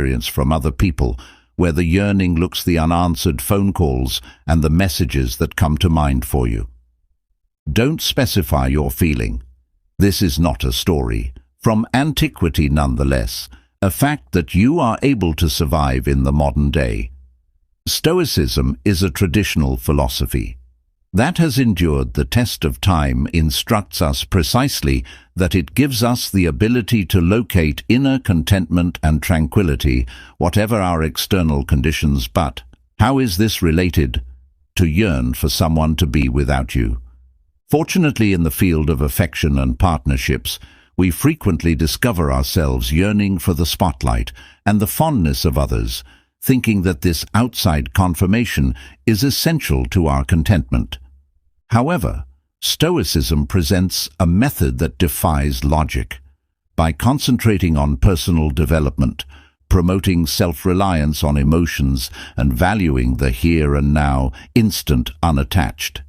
experience from other people, where the yearning looks the unanswered phone calls and the messages that come to mind for you. Don't specify your feeling. This is not a story. From antiquity nonetheless, a fact that you are able to survive in the modern day. Stoicism is a traditional philosophy that has endured the test of time, instructs us precisely that it gives us the ability to locate inner contentment and tranquility, whatever our external conditions. But how is this related to yearn for someone to be without you? Fortunately, in the field of affection and partnerships, we frequently discover ourselves yearning for the spotlight and the fondness of others, thinking that this outside confirmation is essential to our contentment. However, Stoicism presents a method that defies logic. By concentrating on personal development, promoting self-reliance on emotions, and valuing the here and now, instant, unattached,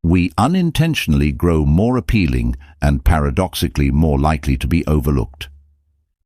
we unintentionally grow more appealing and paradoxically more likely to be overlooked.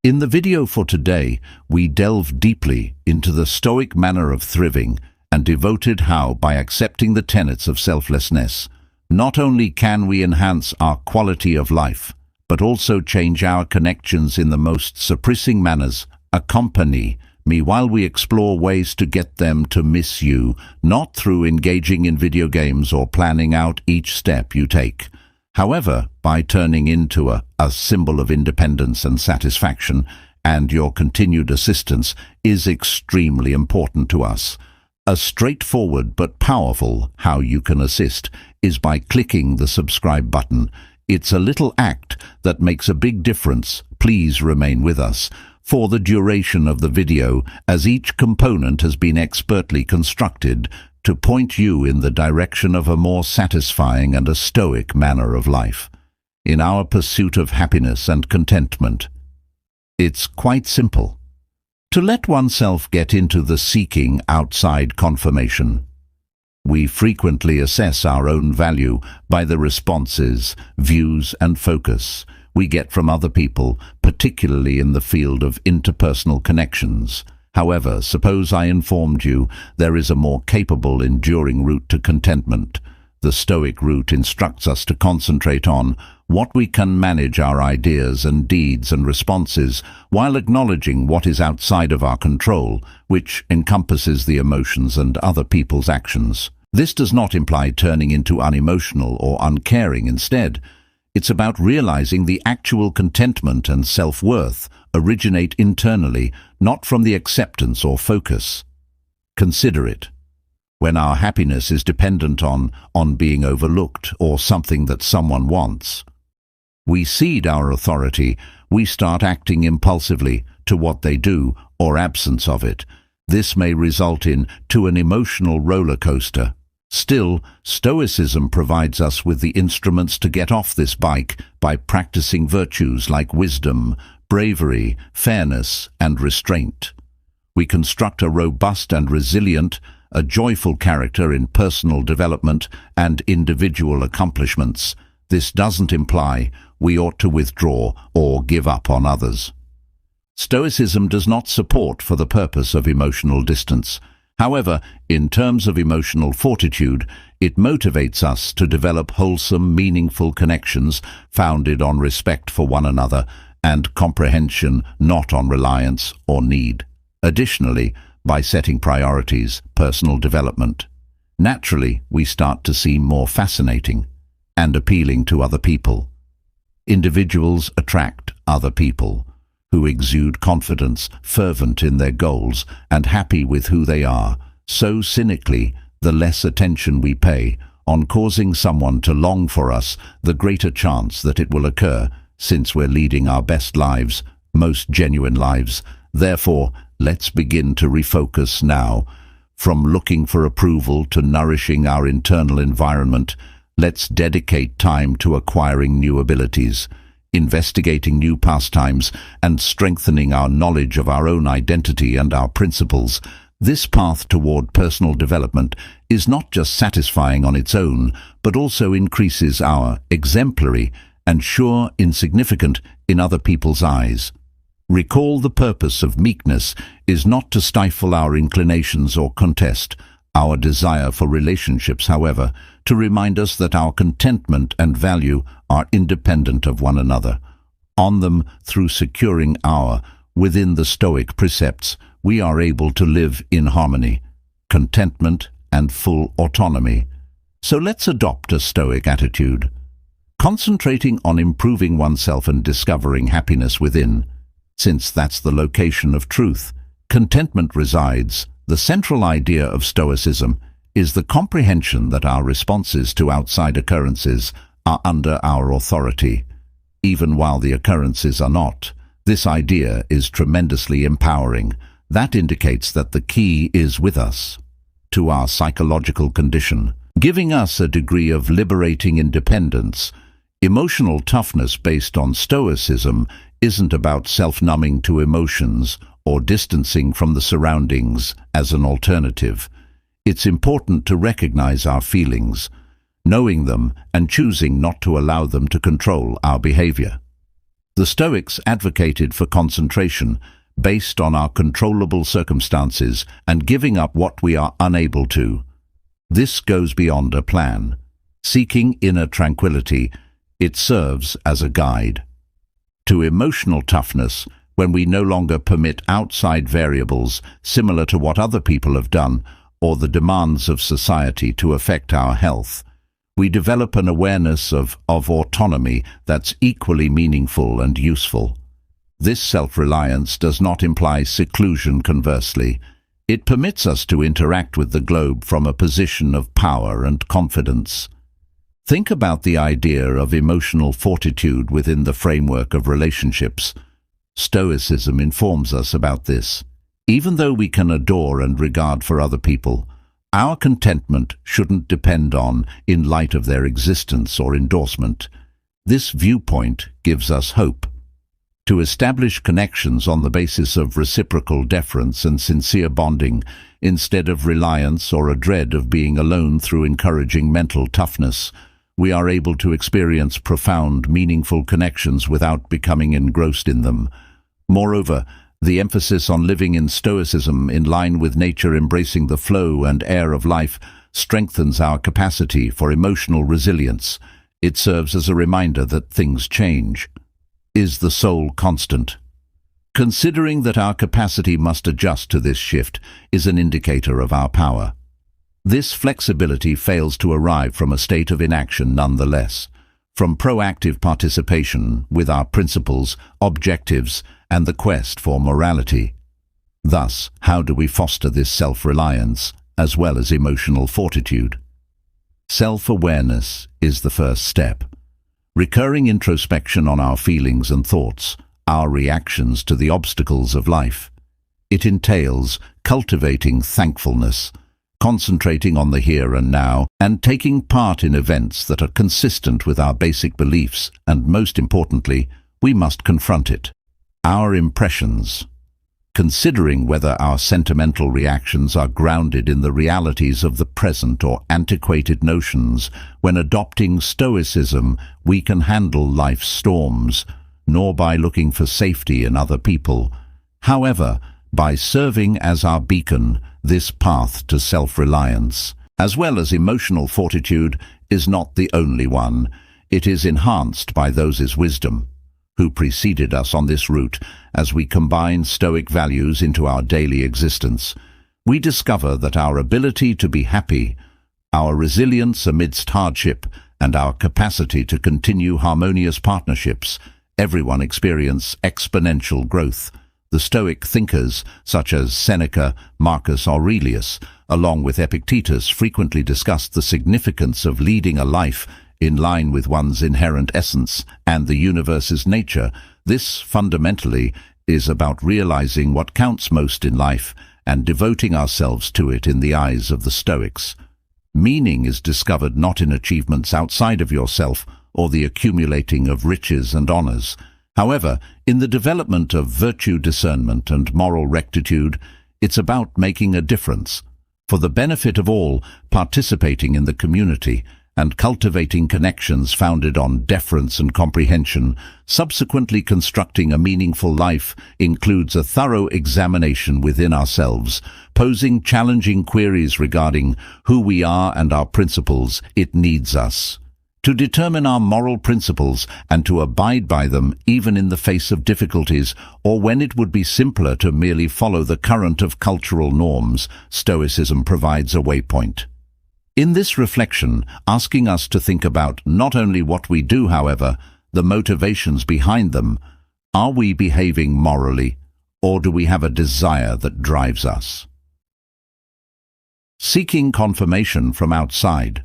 In the video for today, we delve deeply into the Stoic manner of thriving and devoted how, by accepting the tenets of selflessness, not only can we enhance our quality of life, but also change our connections in the most surprising manners. Accompany me while we explore ways to get them to miss you, not through engaging in video games or planning out each step you take. However, by turning into a symbol of independence and satisfaction, and your continued assistance is extremely important to us. A straightforward but powerful how you can assist is by clicking the subscribe button. It's a little act that makes a big difference. Please remain with us for the duration of the video, as each component has been expertly constructed to point you in the direction of a more satisfying and a stoic manner of life. In our pursuit of happiness and contentment, it's quite simple to let oneself get into the seeking outside confirmation. We frequently assess our own value by the responses, views, and focus we get from other people, particularly in the field of interpersonal connections. However, suppose I informed you there is a more capable, enduring route to contentment. The Stoic route instructs us to concentrate on what we can manage our ideas and deeds and responses while acknowledging what is outside of our control, which encompasses the emotions and other people's actions. This does not imply turning into unemotional or uncaring. Instead, it's about realizing the actual contentment and self-worth originate internally, not from the acceptance or focus. Consider it. When our happiness is dependent on being overlooked or something that someone wants, we cede our authority. We start acting impulsively to what they do or absence of it. This may result in an emotional roller coaster. Still, Stoicism provides us with the instruments to get off this bike by practicing virtues like wisdom, bravery, fairness, and restraint. We construct a robust and resilient, a joyful character in personal development and individual accomplishments. This doesn't imply we ought to withdraw or give up on others. Stoicism does not support for the purpose of emotional distance. However, in terms of emotional fortitude, it motivates us to develop wholesome, meaningful connections founded on respect for one another and comprehension, not on reliance or need. Additionally, by setting priorities, personal development, naturally we start to seem more fascinating and appealing to other people. Individuals attract other people who exude confidence, fervent in their goals, and happy with who they are. So cynically, the less attention we pay on causing someone to long for us, the greater chance that it will occur, since we're leading our best lives, most genuine lives. Therefore, let's begin to refocus now. From looking for approval to nourishing our internal environment, let's dedicate time to acquiring new abilities, investigating new pastimes, and strengthening our knowledge of our own identity and our principles. This path toward personal development is not just satisfying on its own, but also increases our exemplary and insignificant in other people's eyes. Recall the purpose of meekness is not to stifle our inclinations or contest our desire for relationships, however, to remind us that our contentment and value are independent of one another. On them, through securing our, within the Stoic precepts, we are able to live in harmony, contentment, and full autonomy. So let's adopt a Stoic attitude, concentrating on improving oneself and discovering happiness within. Since that's the location of truth, contentment resides. The central idea of Stoicism is the comprehension that our responses to outside occurrences are under our authority, even while the occurrences are not. This idea is tremendously empowering. That indicates that the key is with us, to our psychological condition, giving us a degree of liberating independence. Emotional toughness based on Stoicism isn't about self-numbing to emotions or distancing from the surroundings as an alternative. It's important to recognize our feelings, knowing them and choosing not to allow them to control our behavior. The Stoics advocated for concentration based on our controllable circumstances and giving up what we are unable to. This goes beyond a plan. Seeking inner tranquility, it serves as a guide to emotional toughness when we no longer permit outside variables similar to what other people have done or the demands of society to affect our health. We develop an awareness of autonomy that's equally meaningful and useful. This self-reliance does not imply seclusion. Conversely, it permits us to interact with the globe from a position of power and confidence. Think about the idea of emotional fortitude within the framework of relationships. Stoicism informs us about this. Even though we can adore and regard for other people, our contentment shouldn't depend on, in light of their existence or endorsement. This viewpoint gives us hope. To establish connections on the basis of reciprocal deference and sincere bonding, instead of reliance or a dread of being alone. Through encouraging mental toughness, we are able to experience profound, meaningful connections without becoming engrossed in them. Moreover, the emphasis on living in Stoicism in line with nature, embracing the flow and air of life, strengthens our capacity for emotional resilience. It serves as a reminder that things change. Is the soul constant? Considering that our capacity must adjust to this shift is an indicator of our power. This flexibility fails to arrive from a state of inaction nonetheless, from proactive participation with our principles, objectives, and the quest for morality. Thus, how do we foster this self-reliance as well as emotional fortitude? Self-awareness is the first step. Recurring introspection on our feelings and thoughts, our reactions to the obstacles of life. It entails cultivating thankfulness, concentrating on the here and now, and taking part in events that are consistent with our basic beliefs, and most importantly, we must confront it. Our impressions. Considering whether our sentimental reactions are grounded in the realities of the present or antiquated notions. When adopting Stoicism, we can handle life's storms, nor by looking for safety in other people. However, by serving as our beacon, this path to self-reliance, as well as emotional fortitude, is not the only one. It is enhanced by those wisdom who preceded us on this route. As we combine Stoic values into our daily existence, we discover that our ability to be happy, our resilience amidst hardship, and our capacity to continue harmonious partnerships, everyone experience exponential growth. The Stoic thinkers, such as Seneca, Marcus Aurelius, along with Epictetus, frequently discussed the significance of leading a life in line with one's inherent essence and the universe's nature. This fundamentally is about realizing what counts most in life and devoting ourselves to it. In the eyes of the Stoics, meaning is discovered not in achievements outside of yourself or the accumulating of riches and honors. However, in the development of virtue discernment and moral rectitude. It's about making a difference for the benefit of all, participating in the community, and cultivating connections founded on deference and comprehension. Subsequently constructing a meaningful life includes a thorough examination within ourselves, posing challenging queries regarding who we are and our principles. It needs us to determine our moral principles and to abide by them even in the face of difficulties, or when it would be simpler to merely follow the current of cultural norms. Stoicism provides a waypoint. In this reflection, asking us to think about not only what we do, however, the motivations behind them. Are we behaving morally, or do we have a desire that drives us? Seeking confirmation from outside.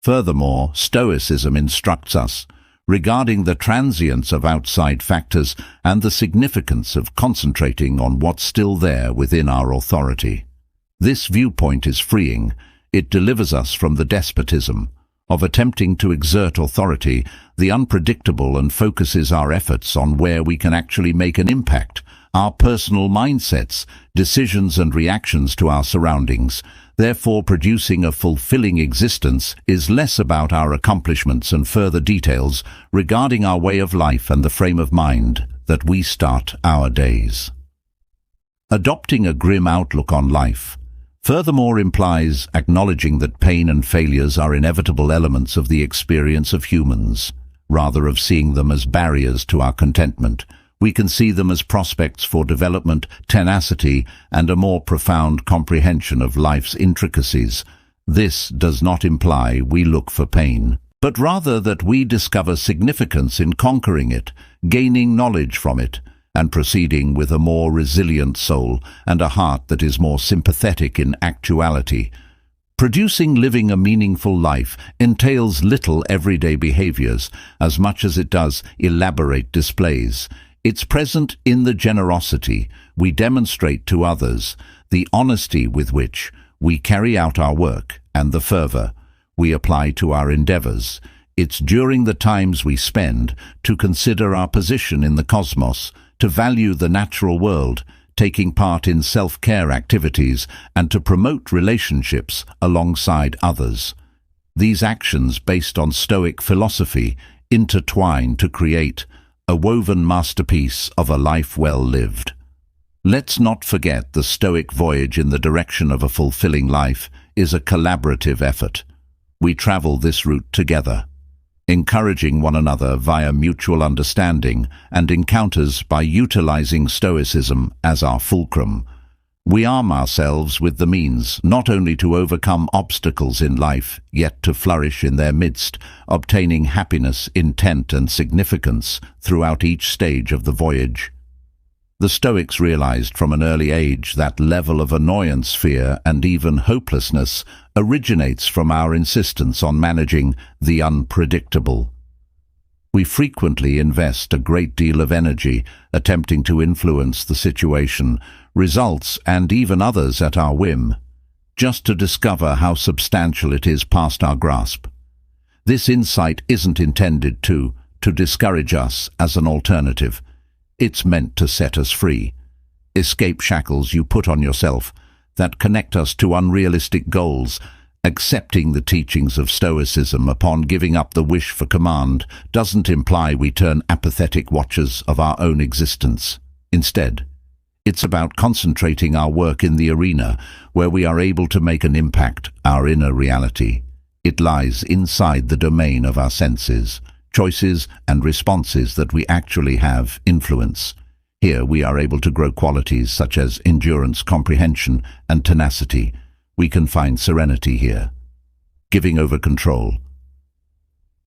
Furthermore, Stoicism instructs us regarding the transience of outside factors and the significance of concentrating on what's still there within our authority. This viewpoint is freeing. It delivers us from the despotism of attempting to exert authority, the unpredictable, and focuses our efforts on where we can actually make an impact, our personal mindsets, decisions and reactions to our surroundings. Therefore, producing a fulfilling existence is less about our accomplishments and further details regarding our way of life and the frame of mind that we start our days. Adopting a grim outlook on life, furthermore, implies acknowledging that pain and failures are inevitable elements of the experience of humans. Rather of seeing them as barriers to our contentment, we can see them as prospects for development, tenacity, and a more profound comprehension of life's intricacies. This does not imply we look for pain, but rather that we discover significance in conquering it, gaining knowledge from it, and proceeding with a more resilient soul and a heart that is more sympathetic in actuality. Living a meaningful life entails little everyday behaviors as much as it does elaborate displays. It's present in the generosity we demonstrate to others, the honesty with which we carry out our work, and the fervor we apply to our endeavors. It's during the times we spend to consider our position in the cosmos, to value the natural world, taking part in self-care activities, and to promote relationships alongside others. These actions, based on Stoic philosophy, intertwine to create a woven masterpiece of a life well lived. Let's not forget the Stoic voyage in the direction of a fulfilling life is a collaborative effort. We travel this route together, encouraging one another via mutual understanding and encounters by utilizing Stoicism as our fulcrum. We arm ourselves with the means not only to overcome obstacles in life, yet to flourish in their midst, obtaining happiness, intent, and significance throughout each stage of the voyage. The Stoics realized from an early age that level of annoyance, fear, and even hopelessness originates from our insistence on managing the unpredictable. We frequently invest a great deal of energy attempting to influence the situation, results, and even others at our whim, just to discover how substantial it is past our grasp. This insight isn't intended to discourage us as an alternative. It's meant to set us free. Escape shackles you put on yourself that connect us to unrealistic goals. Accepting the teachings of Stoicism upon giving up the wish for command doesn't imply we turn apathetic watchers of our own existence. Instead, it's about concentrating our work in the arena where we are able to make an impact, our inner reality. It lies inside the domain of our senses, choices, and responses that we actually have influence. Here we are able to grow qualities such as endurance, comprehension, and tenacity. We can find serenity here. Giving over control,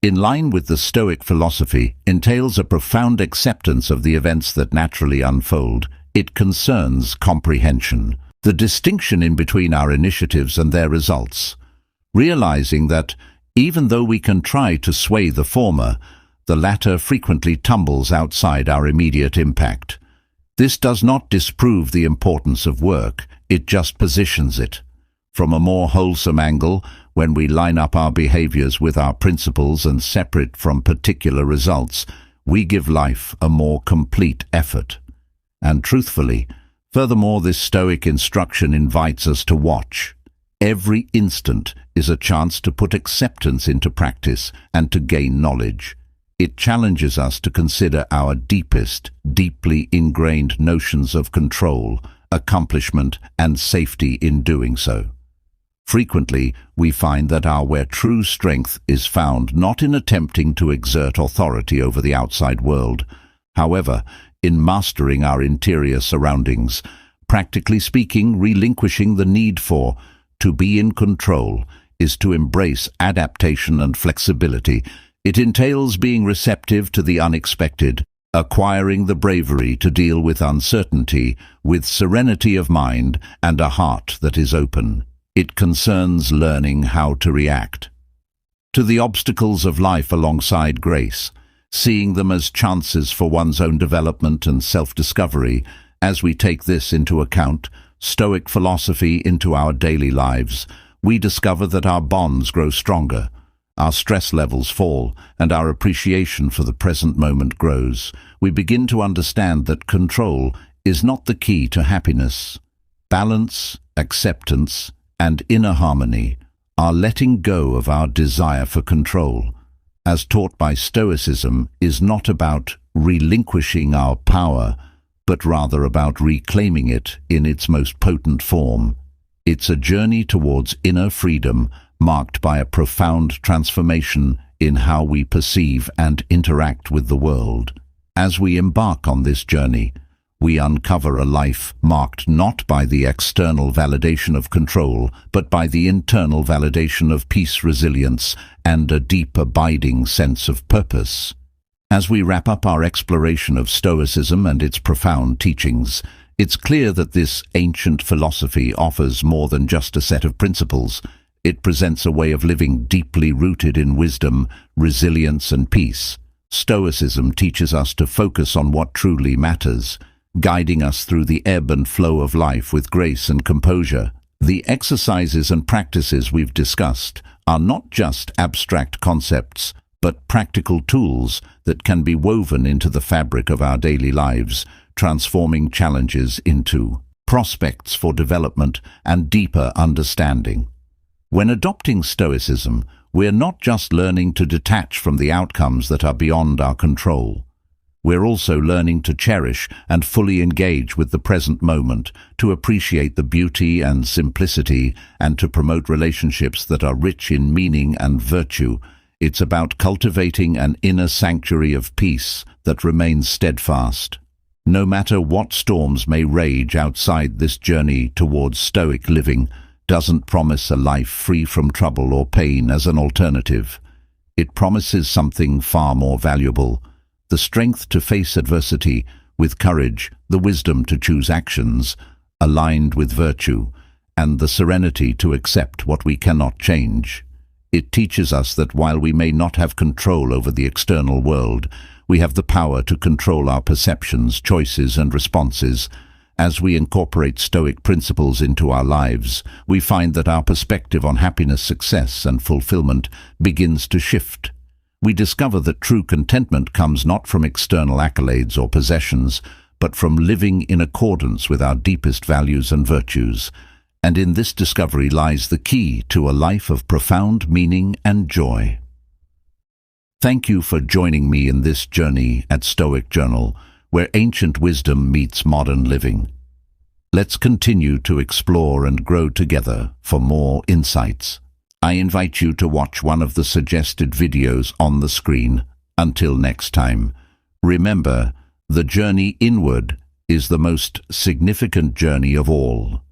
in line with the Stoic philosophy, entails a profound acceptance of the events that naturally unfold. It concerns comprehension, the distinction in between our initiatives and their results, realizing that even though we can try to sway the former, the latter frequently tumbles outside our immediate impact. This does not disprove the importance of work, it just positions it from a more wholesome angle. When we line up our behaviors with our principles and separate from particular results, we give life a more complete effort. And truthfully, furthermore, this Stoic instruction invites us to watch, Every instant is a chance to put acceptance into practice and to gain knowledge. It challenges us to consider our deepest, deeply ingrained notions of control, accomplishment, and safety in doing so. Frequently, we find that where true strength is found not in attempting to exert authority over the outside world, however, in mastering our interior surroundings, practically speaking, relinquishing the need to be in control is to embrace adaptation and flexibility. It entails being receptive to the unexpected, acquiring the bravery to deal with uncertainty with serenity of mind and a heart that is open. It concerns learning how to react to the obstacles of life alongside grace, seeing them as chances for one's own development and self-discovery. As we take this into account, Stoic philosophy into our daily lives, we discover that our bonds grow stronger, our stress levels fall, and our appreciation for the present moment grows. We begin to understand that control is not the key to happiness. Balance, acceptance, and inner harmony are letting go of our desire for control, as taught by Stoicism, is not about relinquishing our power, but rather about reclaiming it in its most potent form. It's a journey towards inner freedom, marked by a profound transformation in how we perceive and interact with the world. As we embark on this journey, we uncover a life marked not by the external validation of control, but by the internal validation of peace, resilience, and a deep, abiding sense of purpose. As we wrap up our exploration of Stoicism and its profound teachings, it's clear that this ancient philosophy offers more than just a set of principles. It presents a way of living deeply rooted in wisdom, resilience, and peace. Stoicism teaches us to focus on what truly matters, guiding us through the ebb and flow of life with grace and composure. The exercises and practices we've discussed are not just abstract concepts, but practical tools that can be woven into the fabric of our daily lives, transforming challenges into prospects for development and deeper understanding. When adopting Stoicism, we're not just learning to detach from the outcomes that are beyond our control. We're also learning to cherish and fully engage with the present moment, to appreciate the beauty and simplicity, and to promote relationships that are rich in meaning and virtue. It's about cultivating an inner sanctuary of peace that remains steadfast. No matter what storms may rage outside, this journey towards Stoic living doesn't promise a life free from trouble or pain as an alternative. It promises something far more valuable: the strength to face adversity with courage, the wisdom to choose actions aligned with virtue, and the serenity to accept what we cannot change. It teaches us that while we may not have control over the external world, we have the power to control our perceptions, choices, and responses. As we incorporate Stoic principles into our lives, we find that our perspective on happiness, success, and fulfillment begins to shift. We discover that true contentment comes not from external accolades or possessions, but from living in accordance with our deepest values and virtues. And in this discovery lies the key to a life of profound meaning and joy. Thank you for joining me in this journey at Stoic Journal, where ancient wisdom meets modern living. Let's continue to explore and grow together for more insights. I invite you to watch one of the suggested videos on the screen. Until next time, remember, the journey inward is the most significant journey of all.